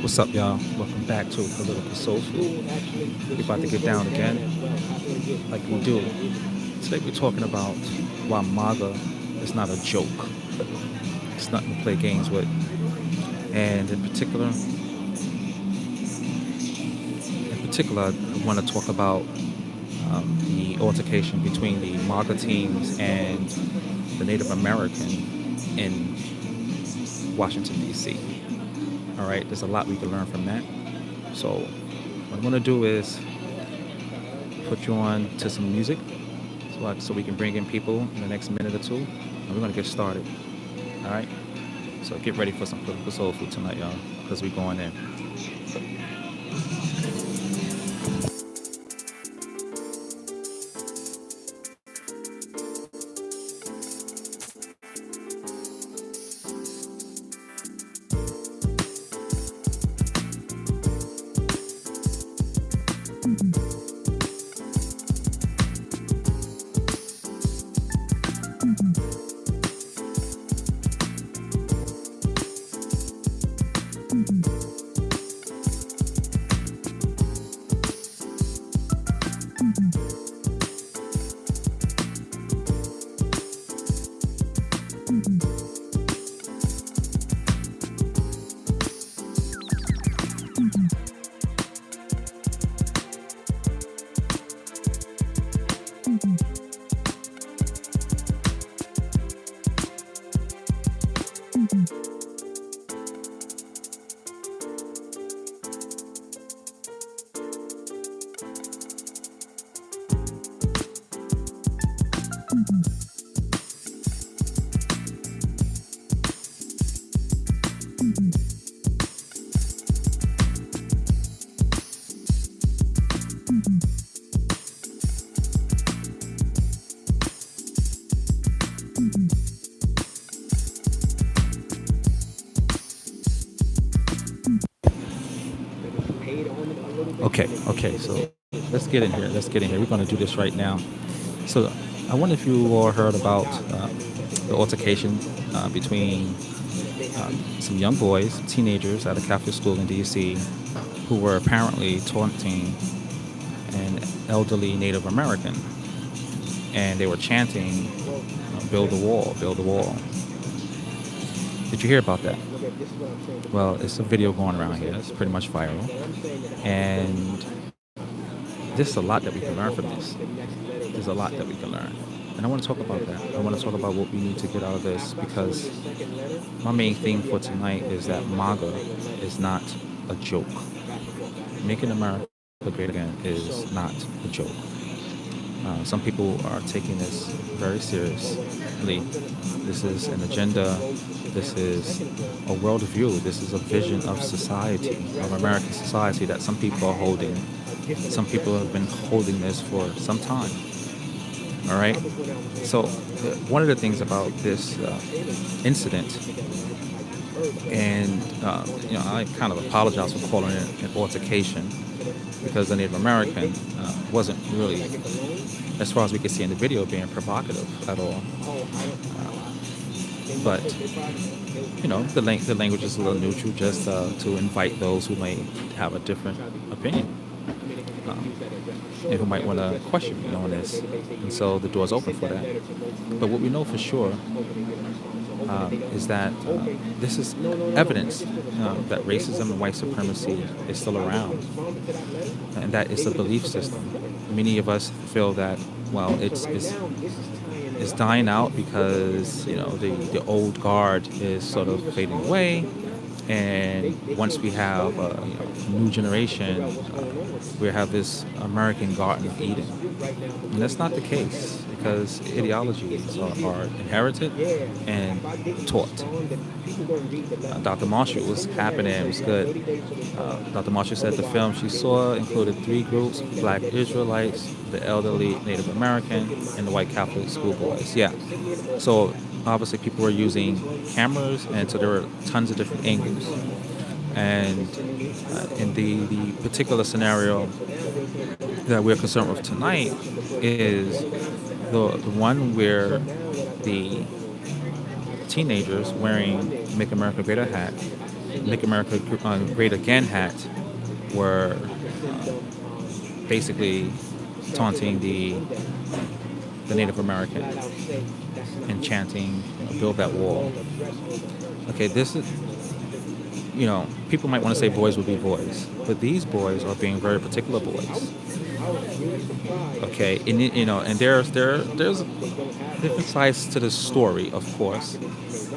What's up, y'all? Welcome back to Political Soul Food. We're about to get down again, like we do. Today we're talking about why MAGA is not a joke. It's nothing to play games with. And in particular, I want to talk about the altercation between the MAGA teams and the Native American in Washington, D.C. All right, there's a lot we can learn from that. So, what I'm going to do is put you on to some music so we can bring in people in the next minute or two, and we're going to get started. All right, so get ready for some political soul food tonight, y'all, because we're going in. Okay, so let's get in here. Let's get in here. We're going to do this right now. So I wonder if you all heard about the altercation between some young boys, teenagers at a Catholic school in D.C., who were apparently taunting an elderly Native American, and they were chanting, "Build the wall, build the wall." Did you hear about that? Well, it's a video going around here. It's pretty much viral, and there's a lot that we can learn from this. There's a lot that we can learn. And I want to talk about that. I want to talk about what we need to get out of this, because my main theme for tonight is that MAGA is not a joke. Making America great again is not a joke. Some people are taking this very seriously. This is an agenda. This is a worldview. This is a vision of society, of American society, that some people are holding. Some people have been holding this for some time. All right. So one of the things about this incident, and I kind of apologize for calling it an altercation, because the Native American wasn't really, as far as we could see in the video, being provocative at all. But the language is a little neutral, just to invite those who may have a different opinion, and who might want to question me on this. And so the door's open for that. But what we know for sure is that this is evidence that racism and white supremacy is still around, and that it's a belief system. Many of us feel that, well, it's dying out because the old guard is sort of fading away, and once we have a new generation, we have this American Garden of Eden. And that's not the case, because ideologies are inherited and taught. Dr. Marshall was happening, it was good. Dr. Marshall said the film she saw included three groups: Black Israelites, the elderly Native American, and the white Catholic schoolboys. Yeah. So obviously people were using cameras, and so there were tons of different angles. And in the particular scenario that we're concerned with tonight is the one where the teenagers wearing Make America Great hat Make America Great Again hat were basically taunting the Native American and chanting, build that wall. Okay, this is, people might want to say boys will be boys, but these boys are being very particular boys. Okay, and and there's different sides to the story, of course.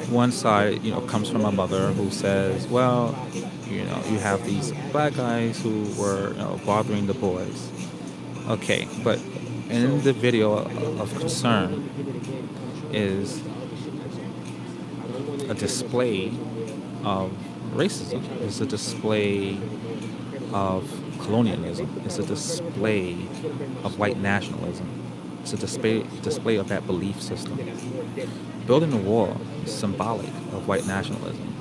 One side, comes from a mother who says, well, you have these black guys who were bothering the boys. Okay, but in the video of concern is a display of racism. It's a display of colonialism. It's a display of white nationalism. It's a display of that belief system. Building a wall is symbolic of white nationalism,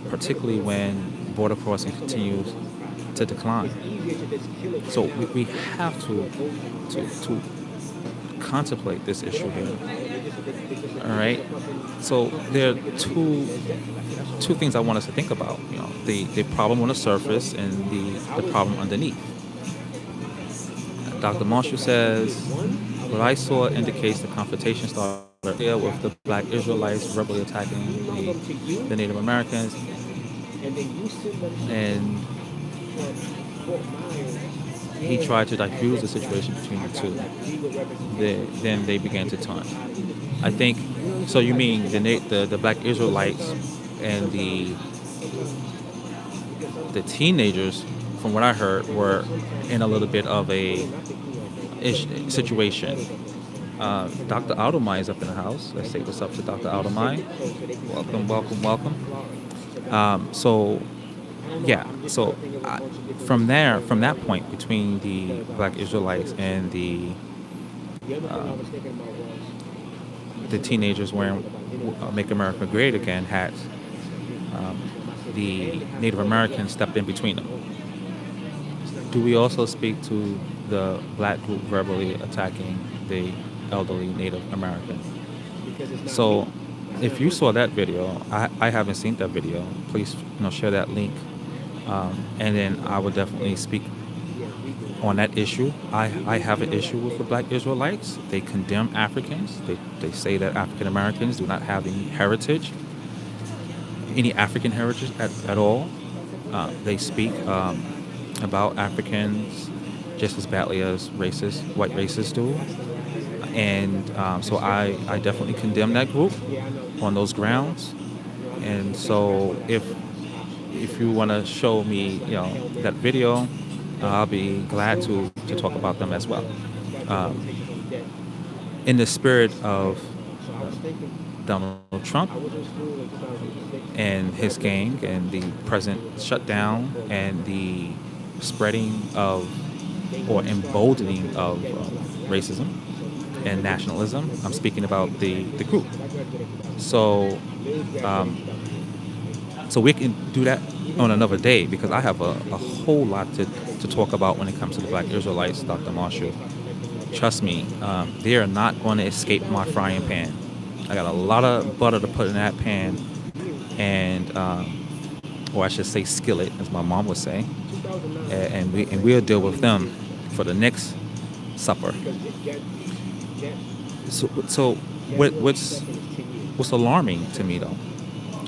particularly when border crossing continues to decline. So we have to contemplate this issue here. All right. So there are two things I want us to think about. The problem on the surface and the problem underneath. Dr. Marshall says, what I saw indicates the confrontation started earlier with the black Israelites verbally attacking the Native Americans, and he tried to diffuse the situation between the two. Then they began to taunt. I think, so you mean the black Israelites and the teenagers, from what I heard, were in a little bit of a situation. Dr. Automai is up in the house. Let's take this up to Dr. Automai. Welcome, welcome, welcome. From that point between the black Israelites and the teenagers wearing "Make America Great Again" hats, the Native Americans stepped in between them. Do we also speak to the black group verbally attacking the elderly Native American? So, if you saw that video, I haven't seen that video. Please, share that link, and then I would definitely speak on that issue. I have an issue with the black Israelites. They condemn Africans. They say that African Americans do not have any African heritage at all. They speak about Africans just as badly as white racists do. And so I definitely condemn that group on those grounds. And so if you want to show me, that video, I'll be glad to talk about them as well. In the spirit of Donald Trump and his gang and the present shutdown and the spreading of or emboldening of racism and nationalism. I'm speaking about the group. So we can do that on another day because I have a whole lot to talk about when it comes to the black Israelites, Dr. Marshall. Trust me, they are not going to escape my frying pan. I got a lot of butter to put in that pan, and or I should say skillet, as my mom would say, and we'll deal with them for the next supper. So what's alarming to me though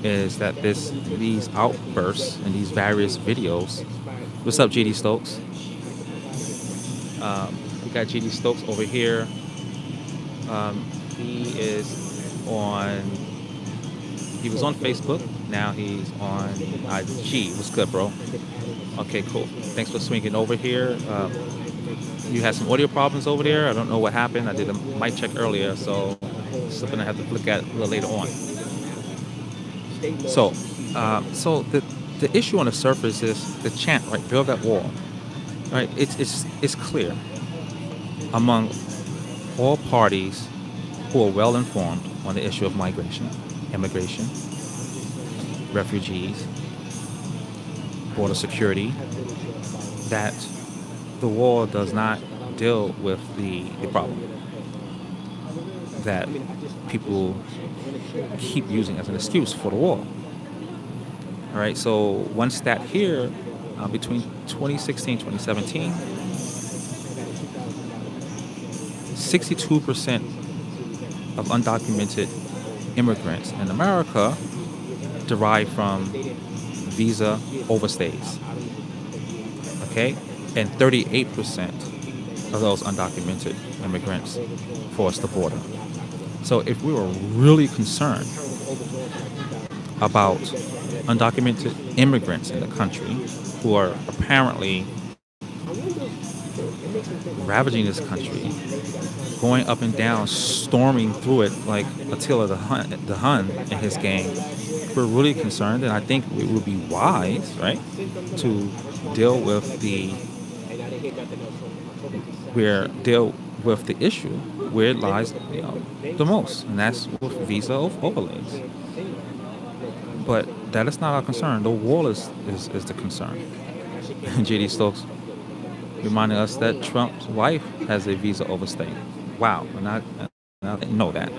is that these outbursts and these various videos. What's up, GD Stokes? We got GD Stokes over here. He was on Facebook. Now he's on IG. What's good, bro? Okay, cool. Thanks for swinging over here. You had some audio problems over there. I don't know what happened. I did a mic check earlier, so something I have to look at a little later on. So the issue on the surface is the chant, right? Build that wall, right? It's clear among all parties who are well informed on the issue of migration, immigration, refugees, border security, that the wall does not deal with the problem that people keep using as an excuse for the wall. All right. So one stat here, between 2016 2017, 62% of undocumented immigrants in America derive from visa overstays. Okay, and 38% of those undocumented immigrants cross the border. So if we were really concerned about undocumented immigrants in the country who are apparently ravaging this country, going up and down, storming through it like Attila the Hun and his gang, if we're really concerned, then I think it would be wise, right, to deal with the deal with the issue where it lies, the most, and that's with visa overlays. But that is not our concern. The wall is the concern. JD Stokes reminding us that Trump's wife has a visa overstay. Wow, and I didn't know that.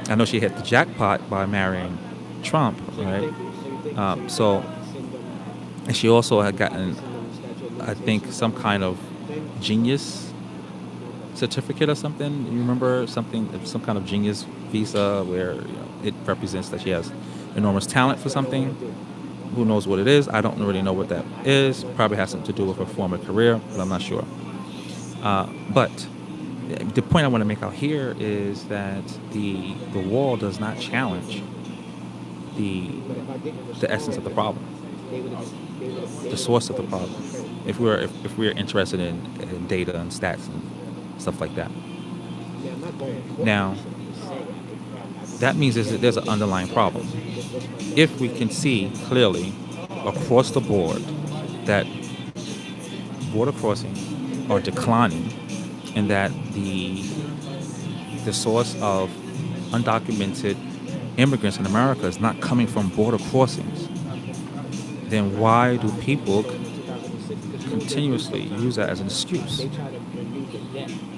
I know she hit the jackpot by marrying Trump, right? So, and she also had gotten, I think, some kind of genius certificate or something. You remember something, some kind of genius visa where it represents that she has enormous talent for something. Who knows what it is? I don't really know what that is. Probably has something to do with her former career, but I'm not sure. But the point I want to make out here is that the wall does not challenge the essence of the problem, the source of the problem. If we're interested in data and stats and stuff like that. Now, that means there's an underlying problem. If we can see clearly across the board that border crossings are declining and that the source of undocumented immigrants in America is not coming from border crossings, then why do people continuously use that as an excuse?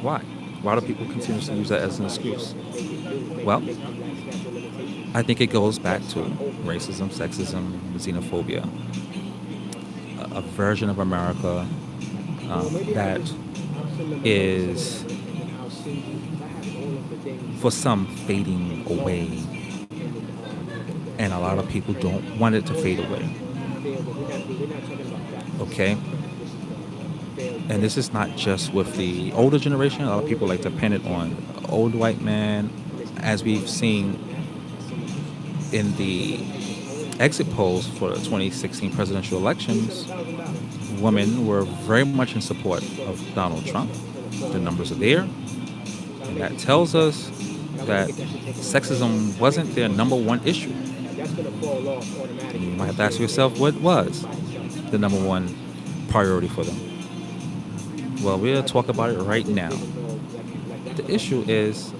Why? Why do people continuously use that as an excuse? Well, I think it goes back to racism, sexism, xenophobia, a version of America that is, for some, fading away, and a lot of people don't want it to fade away. Okay? And this is not just with the older generation. A lot of people like to pin it on old white man. As we've seen in the exit polls for the 2016 presidential elections, women were very much in support of Donald Trump. The numbers are there. And that tells us that sexism wasn't their number one issue. And you might have to ask yourself, what was the number one priority for them? Well, we'll talk about it right now. The issue is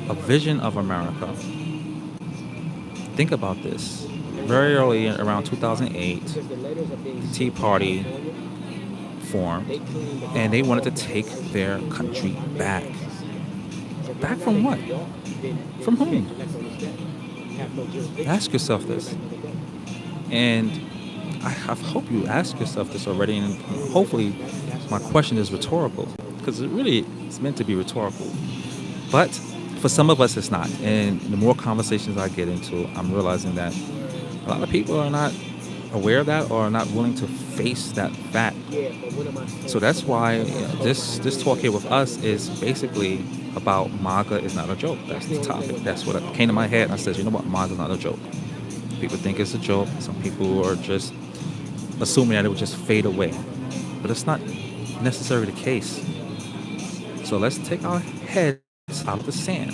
a vision of America. Think about this. Very early, around 2008, the Tea Party formed, and they wanted to take their country back. Back from what? From whom? Ask yourself this. And I hope you ask yourself this already, and hopefully my question is rhetorical, because it really is meant to be rhetorical. But for some of us, it's not. And the more conversations I get into, I'm realizing that a lot of people are not aware of that or are not willing to face that fact. So that's why this talk here with us is basically about MAGA is not a joke. That's the topic. That's what came to my head. And I said, you know what, MAGA is not a joke. People think it's a joke. Some people are just assuming that it would just fade away. But it's not necessarily the case. So let's take our heads out of the sand.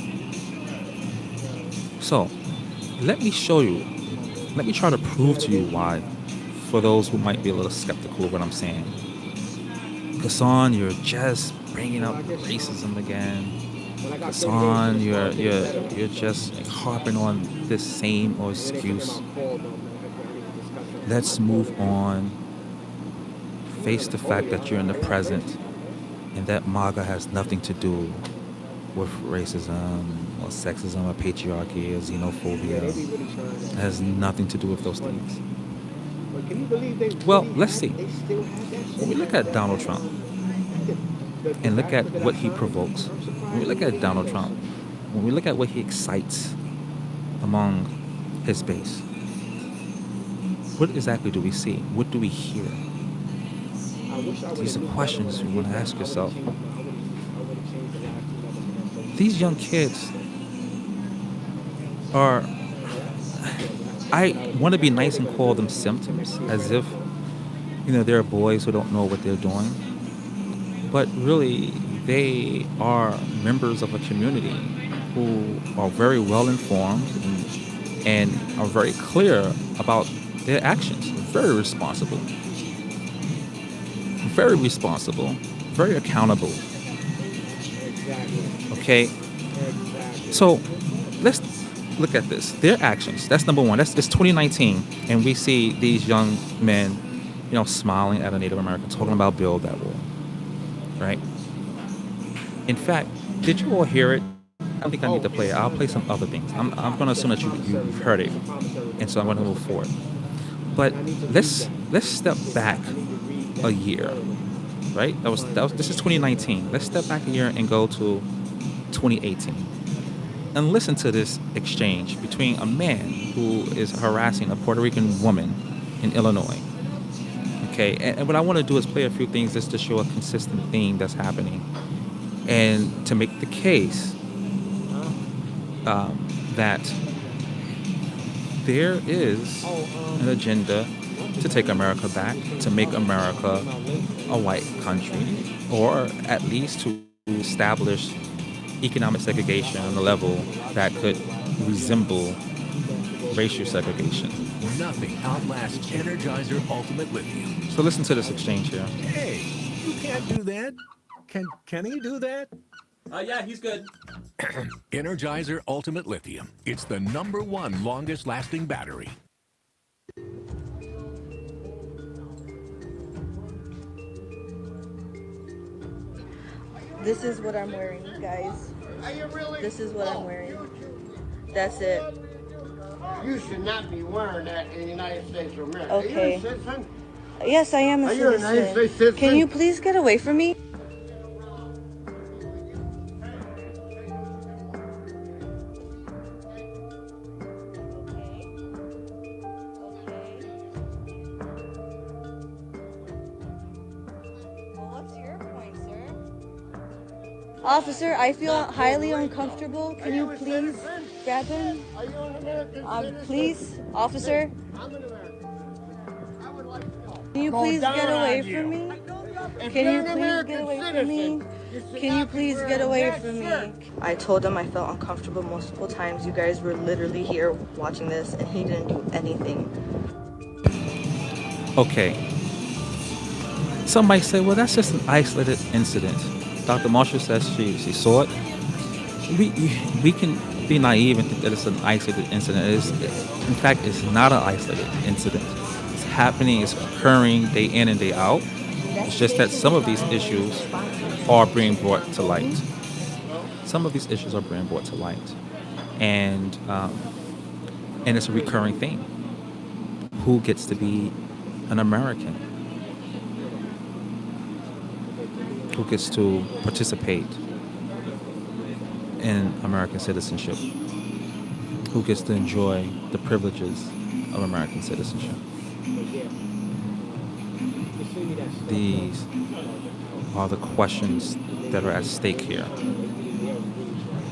So let me show you. Let me try to prove to you why, for those who might be a little skeptical of what I'm saying. Hassan, you're just bringing up racism again. Hassan, you're just harping on this same excuse. Let's move on. Face the fact that you're in the present and that MAGA has nothing to do with racism or sexism or patriarchy or xenophobia. It has nothing to do with those things. Well, let's see. When we look at Donald Trump and look at what he provokes, when we look at Donald Trump, when we look at what he excites among his base, what exactly do we see? What do we hear? These are questions you want to ask yourself. These young kids are, I want to be nice and call them symptoms, as if, there are boys who don't know what they're doing. But really, they are members of a community who are very well informed and are very clear about their actions. Very responsible, very accountable. Okay, so let's look at this. Their actions. That's number one. It's 2019, and we see these young men, smiling at a Native American, talking about build that wall. Right. In fact, did you all hear it? I don't think I need to play it. I'll play some other things. I'm going to assume that you've heard it, and so I'm going to move forward. But let's step back a year. Right. This is 2019. Let's step back a year and go to 2018. And listen to this exchange between a man who is harassing a Puerto Rican woman in Illinois. Okay, and what I want to do is play a few things just to show a consistent theme that's happening, and to make the case that there is an agenda to take America back, to make America a white country, or at least to establish economic segregation on a level that could resemble racial segregation. Nothing outlasts Energizer Ultimate Lithium. So listen to this exchange here. Hey, you can't do that. Can he do that? Yeah, he's good. Energizer Ultimate Lithium. It's the #1 longest lasting battery. This is what I'm wearing, guys. This is what I'm wearing. That's it. You should not be wearing that in the United States of America. Okay. Are you a citizen? Yes, I am a Are you a United citizen. States citizen? Can you please get away from me? Officer, I feel highly uncomfortable. Can you please grab him? Are you an American citizen? Please, officer. I'm an American. I would like to know. Can you Going please down get on away you. from me? If Can you're you an please American get away from citizen, me? you should Can you not be please get wearing away that from me? shirt. I told him I felt uncomfortable multiple times. You guys were literally here watching this, and he didn't do anything. Okay. Some might say, well, that's just an isolated incident. Dr. Marshall says she saw it. We can be naive and think that it's an isolated incident. In fact, it's not an isolated incident. It's happening, it's occurring day in and day out. It's just that some of these issues are being brought to light. Some of these issues are being brought to light. And it's a recurring theme. Who gets to be an American? Who gets to participate in American citizenship? Who gets to enjoy the privileges of American citizenship? These are the questions that are at stake here.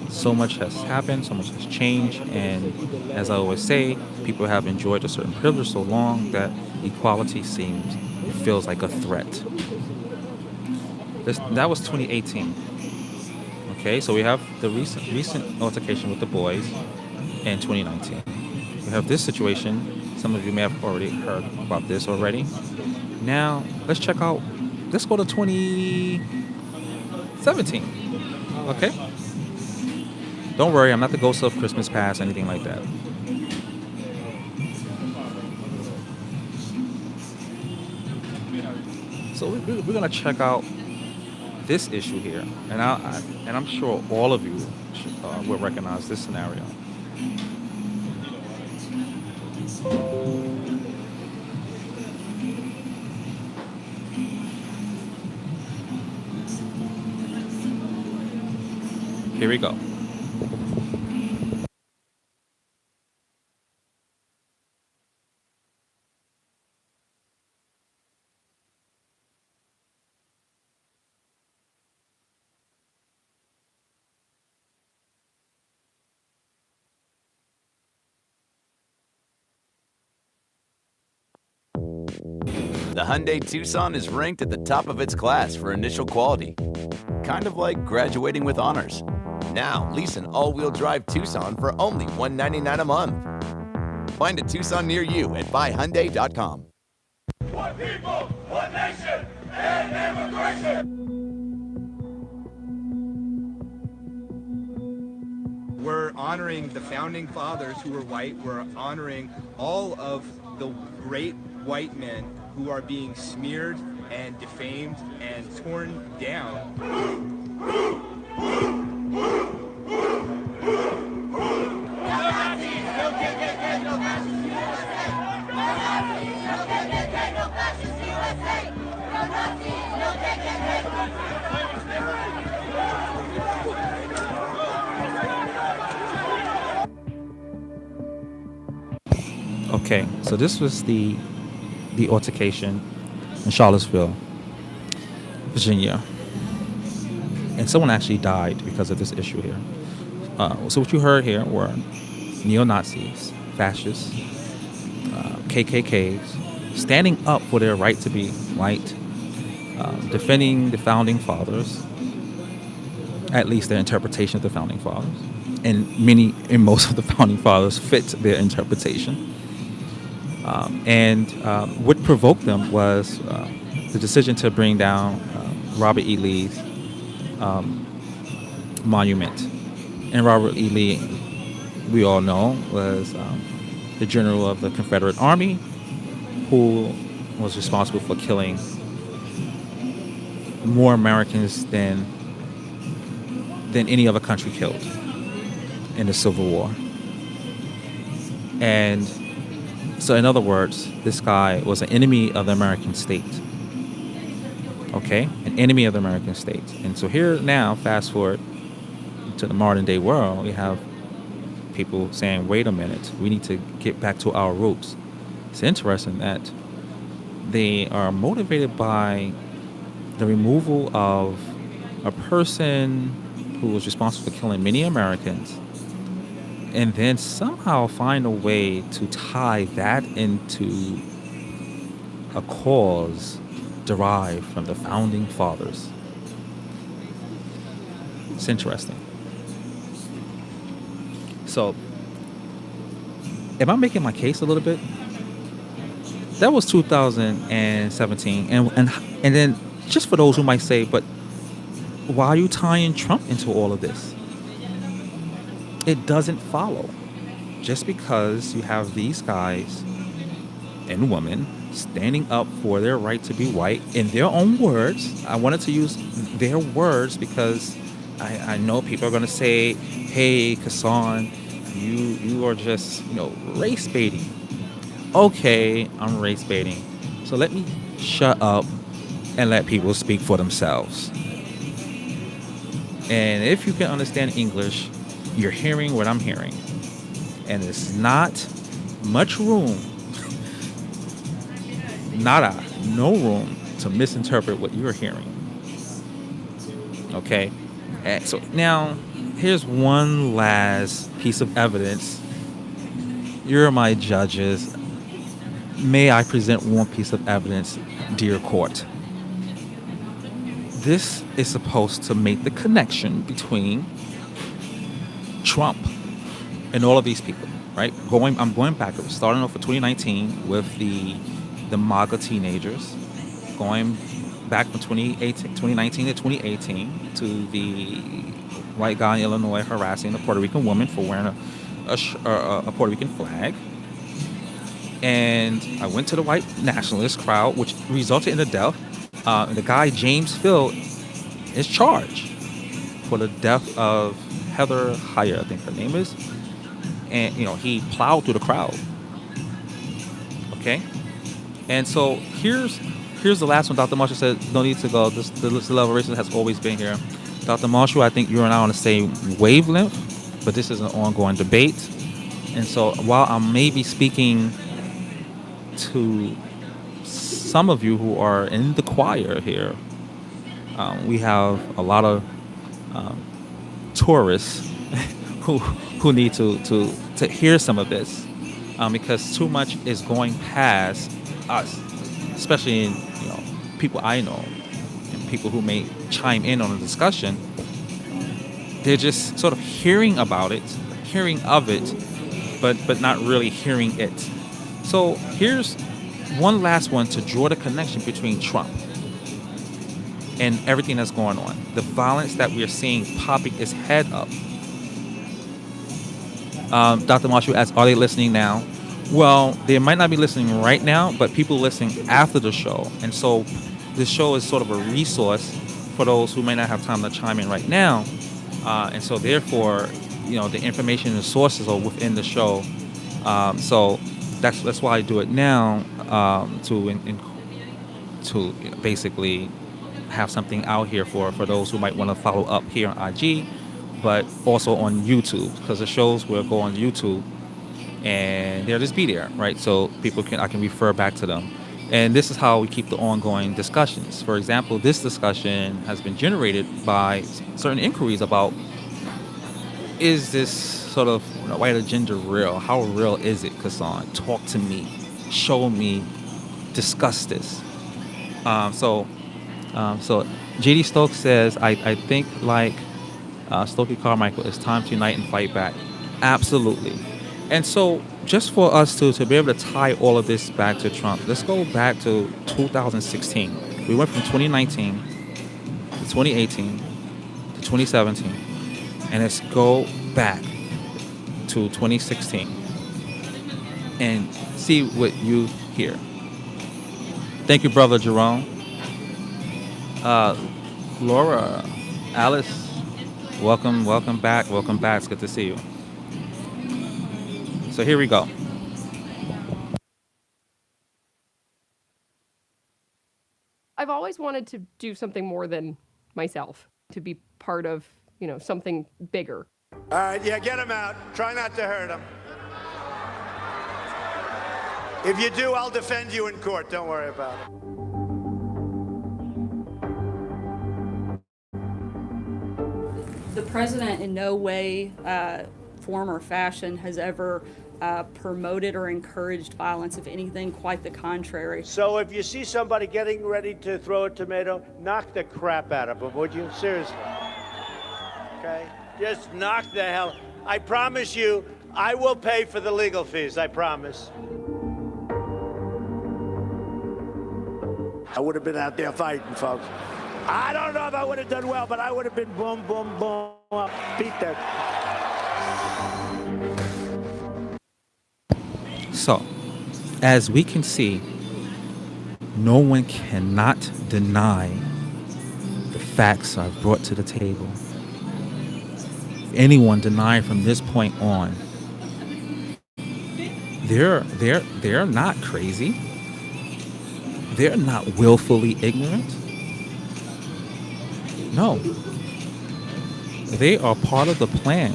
So much has happened, so much has changed, and as I always say, people have enjoyed a certain privilege so long that equality feels like a threat. That was 2018. Okay, so we have the recent altercation with the boys in 2019. We have this situation. Some of you may have already heard about this already. Now, let's go to 2017. Okay? Don't worry, I'm not the ghost of Christmas past, anything like that. So we're going to check out this issue here, and I'm sure all of you will recognize this scenario. Here we go. The Hyundai Tucson is ranked at the top of its class for initial quality. Kind of like graduating with honors. Now, lease an all-wheel drive Tucson for only $199 a month. Find a Tucson near you at buyhyundai.com. One people, one nation, and immigration. We're honoring the founding fathers who were white. We're honoring all of the great white men who are being smeared and defamed and torn down. Okay, so this was the altercation in Charlottesville, Virginia, and someone actually died because of this issue here. So what you heard here were neo-Nazis, fascists, KKKs, standing up for their right to be white, defending the founding fathers, at least their interpretation of the founding fathers, and most of the founding fathers fit their interpretation. And what provoked them was the decision to bring down Robert E. Lee's monument. And Robert E. Lee, we all know, was the general of the Confederate Army who was responsible for killing more Americans than any other country killed in the Civil War. And so, in other words, this guy was an enemy of the American state. Okay? An enemy of the American state. And so here now, fast forward to the modern day world, we have people saying, wait a minute, we need to get back to our roots. It's interesting that they are motivated by the removal of a person who was responsible for killing many Americans, and then somehow find a way to tie that into a cause derived from the founding fathers. It's interesting. So, am I making my case a little bit? That was 2017, and then just for those who might say, but why are you tying Trump into all of this? It doesn't follow. Just because you have these guys and women standing up for their right to be white in their own words. I wanted to use their words because I know people are going to say, hey, Kassan, you are just, race baiting. Okay, I'm race baiting. So let me shut up and let people speak for themselves. And if you can understand English, you're hearing what I'm hearing. And there's not much room, no room to misinterpret what you're hearing. Okay? And so now, here's one last piece of evidence. You're my judges. May I present one piece of evidence, dear court? This is supposed to make the connection between Trump and all of these people, right? I'm going backwards, starting off with 2019 with the MAGA teenagers, going back from 2019 to 2018 to the white guy in Illinois harassing a Puerto Rican woman for wearing a Puerto Rican flag. And I went to the white nationalist crowd, which resulted in the death. The guy, James Field, is charged for the death of Heather Heyer, I think her name is. And, he plowed through the crowd. Okay? And so here's the last one. Dr. Marshall said, no need to go. The level of racism has always been here. Dr. Marshall, I think you and I are on the same wavelength, but this is an ongoing debate. And so while I may be speaking to some of you who are in the choir here, we have a lot of tourists who need to hear some of this, because too much is going past us, especially in people I know and people who may chime in on the discussion. They're just sort of hearing about it, hearing of it, but not really hearing it. So here's one last one to draw the connection between Trump and everything that's going on. The violence that we are seeing popping its head up. Dr. Marshall asks, are they listening now? Well, they might not be listening right now, but people listening after the show. And so this show is sort of a resource for those who may not have time to chime in right now. And so therefore, the information and sources are within the show. So that's why I do it now, to basically have something out here for those who might want to follow up here on IG, but also on YouTube, because the shows will go on YouTube and they'll just be there, right? So I can refer back to them. And this is how we keep the ongoing discussions. For example, this discussion has been generated by certain inquiries about, is this sort of white agenda real? How real is it, Kassan? Talk to me, show me, discuss this. So JD Stokes says, I think like Stokey Carmichael, it's time to unite and fight back. Absolutely. And so just for us to be able to tie all of this back to Trump, let's go back to 2016. We went from 2019 to 2018 to 2017, and let's go back to 2016 and see what you hear. Thank you, Brother Jerome. Laura, Alice, welcome back. It's good to see you. So here we go. I've always wanted to do something more than myself, to be part of, something bigger. All right, yeah, get him out. Try not to hurt him. If you do, I'll defend you in court. Don't worry about it. The president in no way, form, or fashion has ever promoted or encouraged violence. If anything, quite the contrary. So if you see somebody getting ready to throw a tomato, knock the crap out of them, would you? Seriously. Okay? Just knock the hell. I promise you, I will pay for the legal fees. I promise. I would have been out there fighting, folks. I don't know if I would have done well, but I would have been boom, boom, boom, beat that. So, as we can see, no one cannot deny the facts are brought to the table. If anyone denied from this point on, they're not crazy. They're not willfully ignorant. No. They are part of the plan.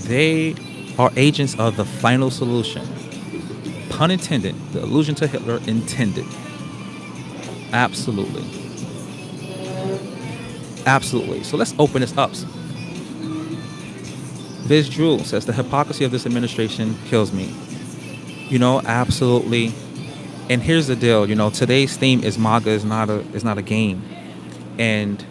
They are agents of the final solution. Pun intended. The allusion to Hitler intended. Absolutely. Absolutely. So let's open this up. Biz Drew says, the hypocrisy of this administration kills me. Absolutely. And here's the deal. Today's theme is MAGA is not a game. And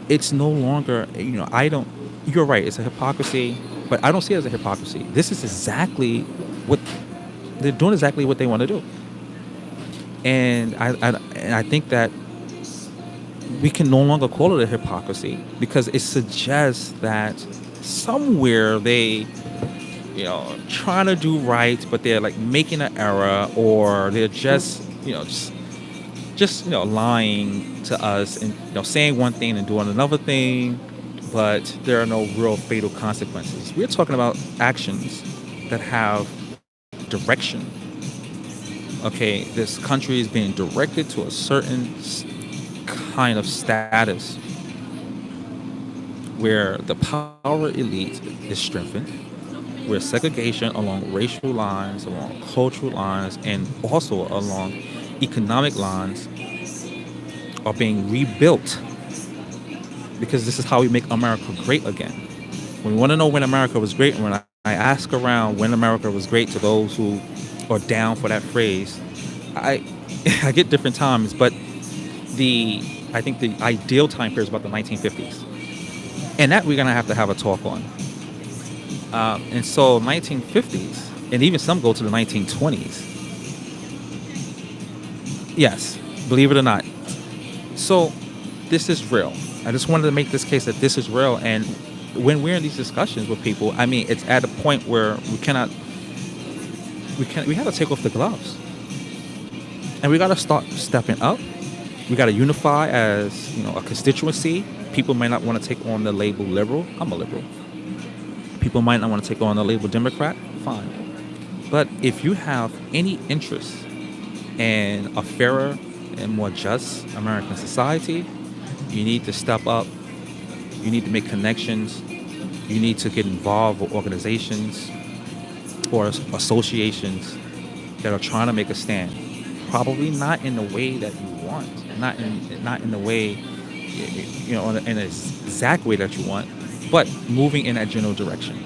it's no longer, you're right, it's a hypocrisy, but I don't see it as a hypocrisy. This is exactly what, they're doing exactly what they want to do. And I think that we can no longer call it a hypocrisy because it suggests that somewhere they, trying to do right, but they're like making an error, or they're just just lying to us and saying one thing and doing another thing, but there are no real fatal consequences. We're talking about actions that have direction. Okay, this country is being directed to a certain kind of status where the power elite is strengthened, where segregation along racial lines, along cultural lines, and also along economic lines are being rebuilt, because this is how we make America great again. When we want to know when America was great, and when I ask around when America was great to those who are down for that phrase, I I get different times, but I think the ideal time period is about the 1950s, and that we're gonna have to have a talk on. And so 1950s, and even some go to the 1920s. Yes, believe it or not. So this is real. I just wanted to make this case that this is real. And when we're in these discussions with people, I mean, it's at a point where we have to take off the gloves. And we got to start stepping up. We got to unify as, a constituency. People might not want to take on the label liberal. I'm a liberal. People might not want to take on the label Democrat. Fine. But if you have any interest in a fairer and more just American society, you need to step up. You need to make connections. You need to get involved with organizations or associations that are trying to make a stand. Probably not in the way that you want, not in the way, in the exact way that you want, but moving in that general direction.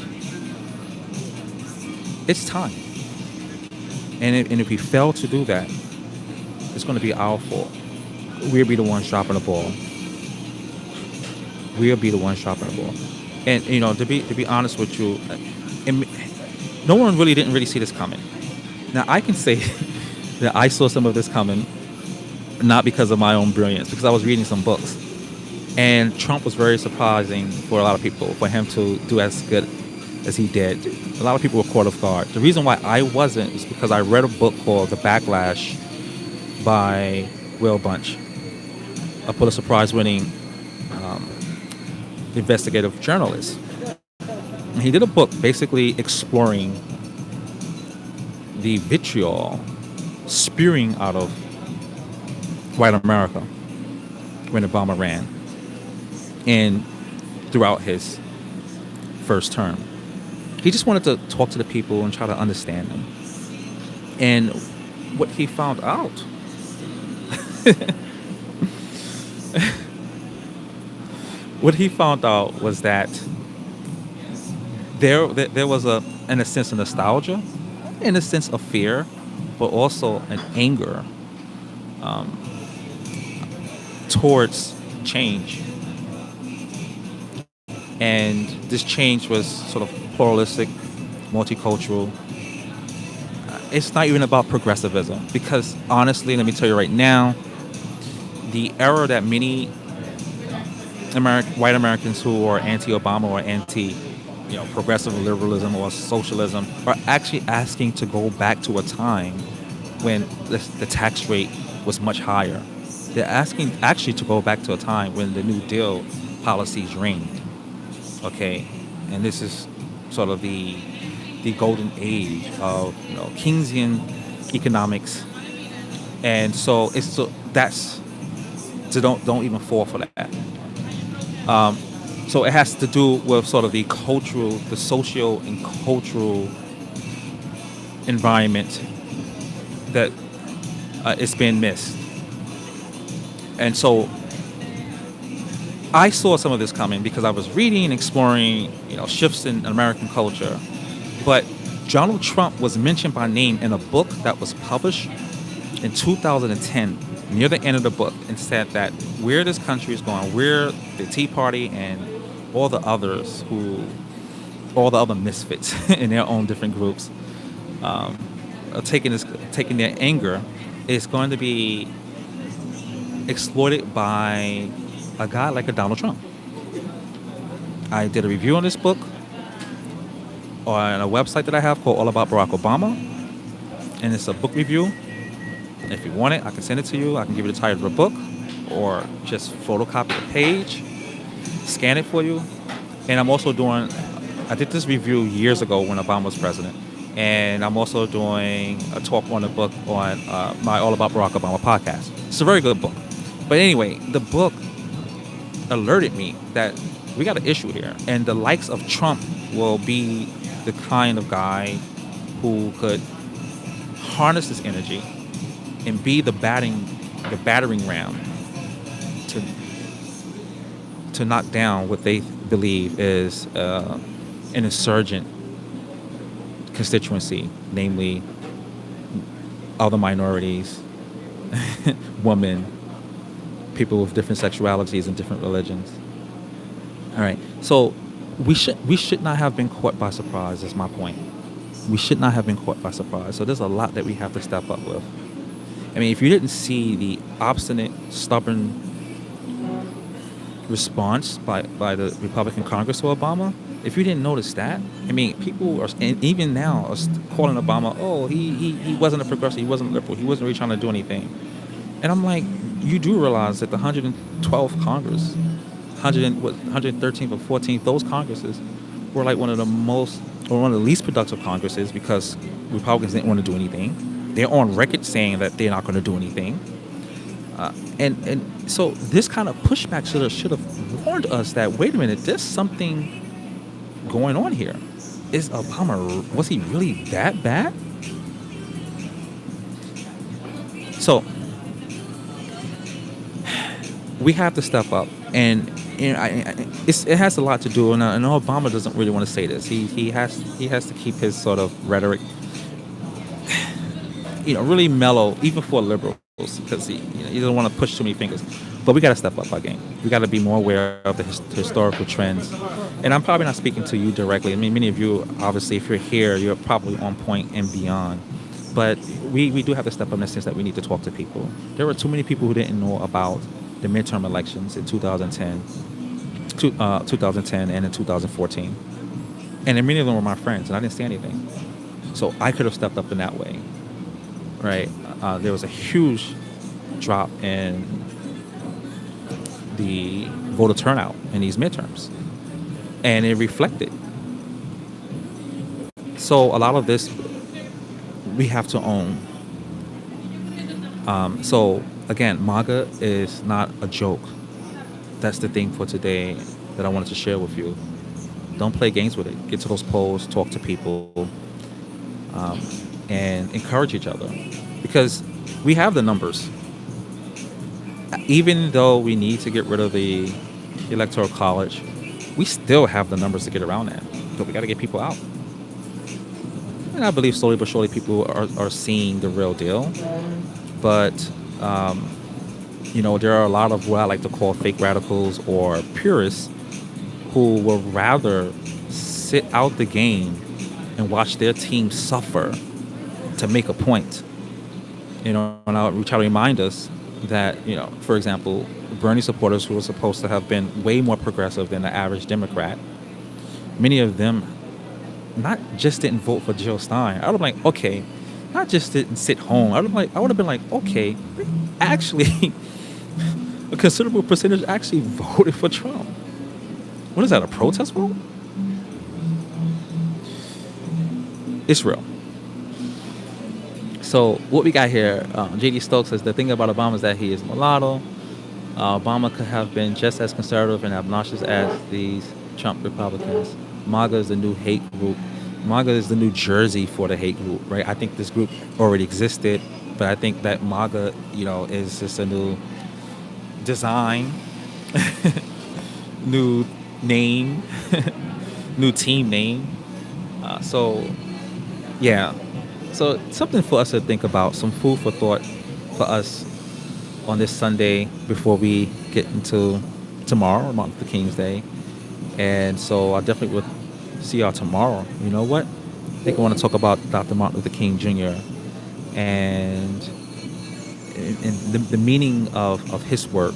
It's time. And if we fail to do that, it's going to be our fault. We'll be the ones dropping the ball. We'll be the ones dropping the ball. And to be honest with you, no one didn't really see this coming. Now I can say that I saw some of this coming, not because of my own brilliance, because I was reading some books. And Trump was very surprising for a lot of people, for him to do as good as he did. A lot of people were caught off guard. The reason why I wasn't is because I read a book called The Backlash by Will Bunch, a Pulitzer Prize winning investigative journalist. And he did a book basically exploring the vitriol spewing out of white America when Obama ran and throughout his first term. He just wanted to talk to the people and try to understand them. And what he found out was that there was in a sense, a nostalgia, in a sense of fear, but also an anger towards change. And this change was sort of pluralistic, multicultural. It's not even about progressivism, because honestly, let me tell you right now, the error that many white Americans who are anti-Obama or anti, progressive liberalism or socialism are actually asking to go back to a time when the tax rate was much higher. They're asking actually to go back to a time when the New Deal policies reigned. Okay, and this is sort of the golden age of Keynesian economics, and so don't even fall for that. So it has to do with sort of the social and cultural environment that it's been missed. And so I saw some of this coming because I was reading and exploring, shifts in American culture. But Donald Trump was mentioned by name in a book that was published in 2010, near the end of the book, and said that where this country is going, where the Tea Party and all the other misfits in their own different groups are taking their anger, is going to be exploited by a guy like a Donald Trump. I did a review on this book on a website that I have called All About Barack Obama, and it's a book review. If you want it, I can send it to you. I can give you the title of the book, or just photocopy the page, scan it for you. And I'm also doing, I did this review years ago when Obama was president. And I'm also doing a talk on the book on my All About Barack Obama podcast. It's a very good book. But anyway, the book alerted me that we got an issue here. And the likes of Trump will be the kind of guy who could harness this energy and be the battering ram to knock down what they believe is an insurgent constituency, namely other minorities, women, people with different sexualities and different religions. All right, so we should not have been caught by surprise. Is my point. We should not have been caught by surprise. So there's a lot that we have to step up with. I mean, if you didn't see the obstinate, stubborn response by the Republican Congress to Obama, if you didn't notice that, I mean, people are, and even now, are calling Obama, oh, he wasn't a progressive, he wasn't a liberal, he wasn't really trying to do anything. And I'm like, you do realize that the 112th Congress, 113th or 14th, those Congresses were like one of the least productive Congresses because Republicans didn't want to do anything. They're on record saying that they're not going to do anything. And so this kind of pushback should have warned us that, wait a minute, there's something going on here. Is Obama, was he really that bad? So we have to step up, and it has a lot to do. And I know Obama doesn't really want to say this. He has to keep his sort of rhetoric, really mellow, even for liberals, because he doesn't want to push too many fingers. But we got to step up our game. We got to be more aware of the historical trends. And I'm probably not speaking to you directly. I mean, many of you, obviously, if you're here, you're probably on point and beyond. But we do have to step up in the sense that we need to talk to people. There were too many people who didn't know about the midterm elections in 2010 and in 2014. And many of them were my friends, and I didn't say anything. So I could have stepped up in that way, right? There was a huge drop in the voter turnout in these midterms, and it reflected. So a lot of this we have to own. So again, MAGA is not a joke. That's the thing for today that I wanted to share with you. Don't play games with it. Get to those polls, talk to people, and encourage each other, because we have the numbers. Even though we need to get rid of the Electoral College, we still have the numbers to get around that. But we got to get people out. And I believe slowly but surely people are seeing the real deal. But, there are a lot of what I like to call fake radicals or purists who will rather sit out the game and watch their team suffer to make a point. And we try to remind us that, for example, Bernie supporters who were supposed to have been way more progressive than the average Democrat, many of them not just didn't vote for Jill Stein. I would have been like, okay, not just didn't sit home. I would have been like, okay, actually, a considerable percentage actually voted for Trump. What is that, a protest vote? It's real. So what we got here, J.D. Stokes says the thing about Obama is that he is mulatto. Obama could have been just as conservative and obnoxious as these Trump Republicans. MAGA is the new hate group. MAGA is the New Jersey for the hate group, right? I think this group already existed, but I think that MAGA, is just a new design, new name, new team name. So something for us to think about, some food for thought for us on this Sunday before we get into tomorrow, Martin Luther King's Day. And so I definitely would see y'all tomorrow. You know what? I think I want to talk about Dr. Martin Luther King Jr. and the meaning of his work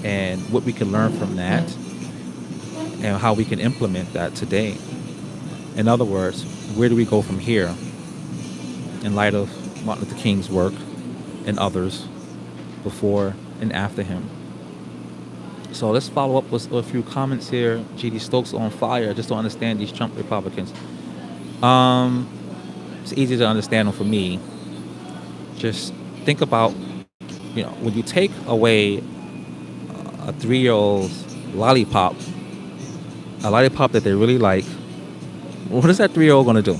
and what we can learn from that and how we can implement that today. In other words, where do we go from here in light of Martin Luther King's work and others before and after him. So let's follow up with a few comments here. G.D. Stokes on fire. I just don't understand these Trump Republicans. It's easy to understand them for me. Just think about, when you take away a 3-year-old's lollipop, a lollipop that they really like, what is that 3-year-old going to do?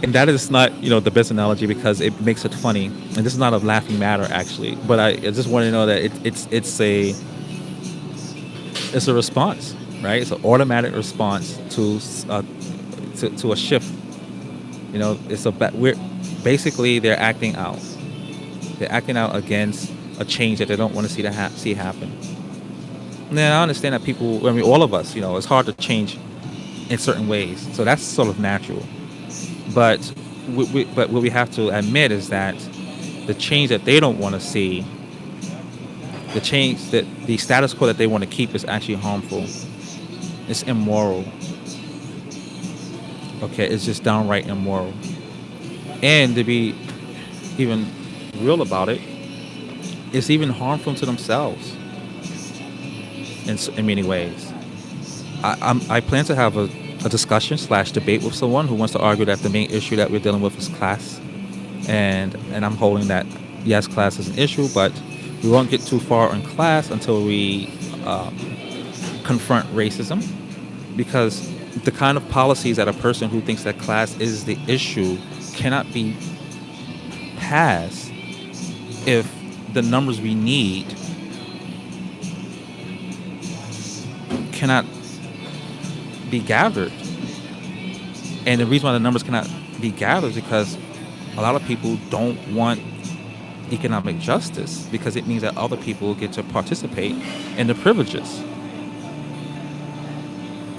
And that is not, the best analogy because it makes it funny. And this is not a laughing matter, actually. But I just want to know that it's a response, right? It's an automatic response to a shift. Basically they're acting out. They're acting out against a change that they don't want to see happen. Now I understand that people, all of us, it's hard to change in certain ways. So that's sort of natural. But what we have to admit is that the change that they don't want to see, the change that the status quo that they want to keep is actually harmful. It's immoral. Okay, it's just downright immoral. And to be even real about it, it's even harmful to themselves in many ways. I plan to have a discussion / debate with someone who wants to argue that the main issue that we're dealing with is class. And I'm holding that, yes, class is an issue, but we won't get too far in class until we confront racism. Because the kind of policies that a person who thinks that class is the issue cannot be passed if the numbers we need cannot be gathered. And the reason why the numbers cannot be gathered is because a lot of people don't want economic justice, because it means that other people get to participate in the privileges.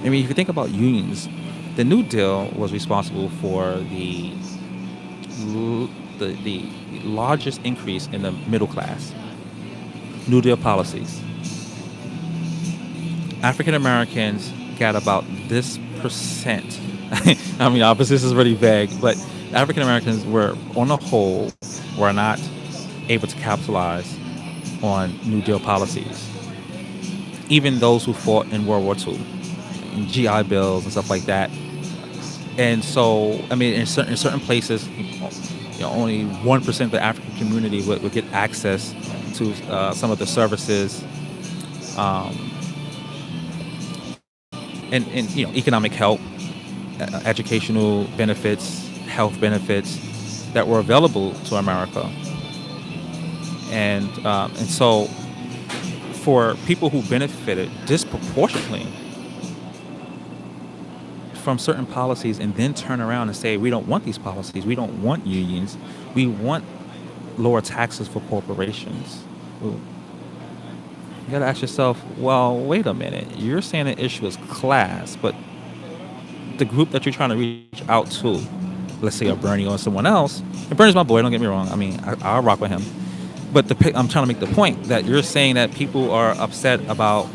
I mean, if you think about unions, the New Deal was responsible for the largest increase in the middle class. New Deal policies. African Americans got about this percent. I mean, obviously this is really vague, but African Americans were, on the whole, were not able to capitalize on New Deal policies. Even those who fought in World War II, in GI Bills and stuff like that. And so, I mean, in certain places, only 1% of the African community would get access to some of the services, and economic help, educational benefits, health benefits that were available to America. And so, for people who benefited disproportionately from certain policies and then turn around and say, we don't want these policies, we don't want unions, we want lower taxes for corporations. You gotta ask yourself, well, wait a minute, you're saying the issue is class, but the group that you're trying to reach out to, let's say a Bernie or someone else, and Bernie's my boy, don't get me wrong, I mean, I'll rock with him, but I'm trying to make the point that you're saying that people are upset about,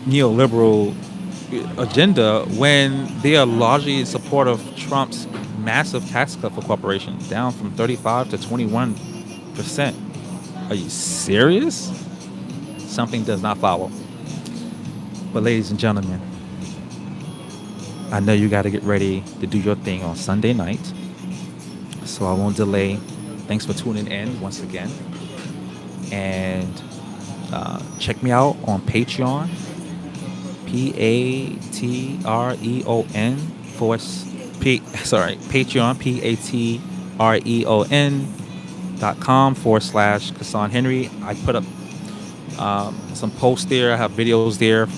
neoliberal agenda when they are largely in support of Trump's massive tax cut for corporations, down from 35 to 21%. Are you serious? Something does not follow. But ladies and gentlemen, I know you got to get ready to do your thing on Sunday night, so I won't delay. Thanks for tuning in once again, and check me out on Patreon, Patreon patreon.com/Kassan Henry. I put up some posts there. I have videos there.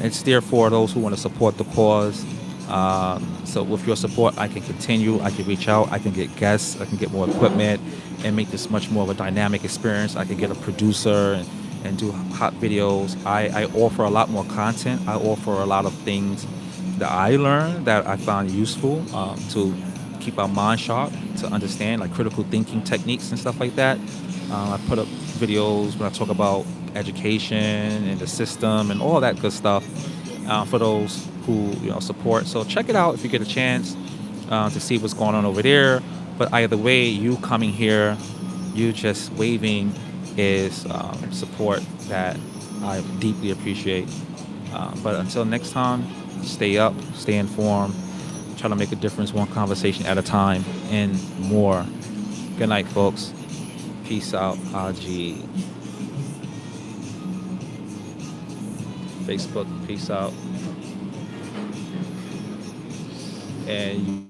It's there for those who want to support the cause. So with your support, I can continue. I can reach out. I can get guests. I can get more equipment and make this much more of a dynamic experience. I can get a producer and do hot videos. I offer a lot more content. I offer a lot of things that I learned that I found useful to keep our mind sharp, to understand like critical thinking techniques and stuff like that. I put up videos when I talk about education and the system and all that good stuff for those who support. So check it out if you get a chance. to see what's going on over there. But either way, you coming here, you just waving is support that I deeply appreciate. But until next time, stay up, stay informed, try to make a difference one conversation at a time and more. Good night, folks. Peace out, IG. Facebook, peace out. And